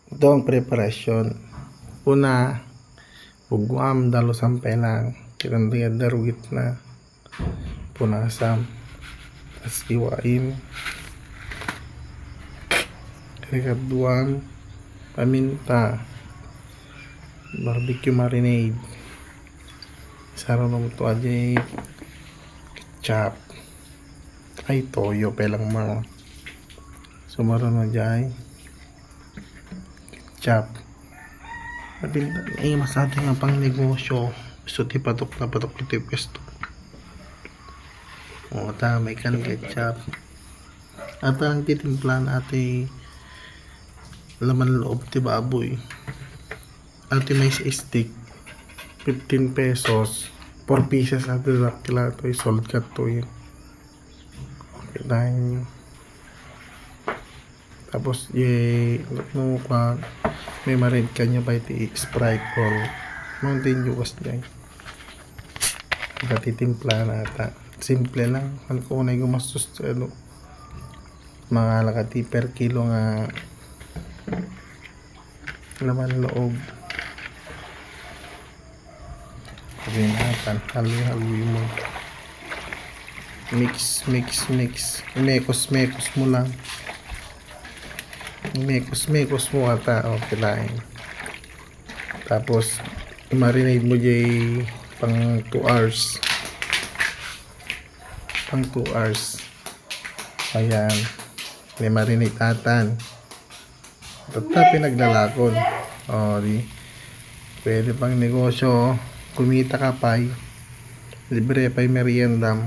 Ito ang preparasyon. Una, bugwam dalo sampay lang. Kinandaya darugit na. Punasam. Tapos iwain. Ikaduang, paminta. Barbecue marinade. Sarap naman ito aja ketchup. Ay toyo pelang mga. Sumaron na dyan. Ketchup. Ay masado nga pang negosyo. Gusto ti patok na patok ito yung pwesto. O may kan ketchup. At ang titimplan ate laman loob ti baboy. Ate may stick 15 pesos 4 pieces ate kila to sold cut to yun. Okay dahil tapos no ka may marid kanya pa iti Sprite or Mountain Dew was dyan. Katitimpla na ata simple lang kan ko na gumastos ano mga lakati per kilo nga laman loob. Sabihin natin haloy mo mix mekos mo lang mekos mo ata okay lang. Tapos i-marinate mo jay pang 2 hours ayan may marinate atan tata pinaglalakon di pwede pang negosyo kumita ka pa'y libre pa'y meriendam.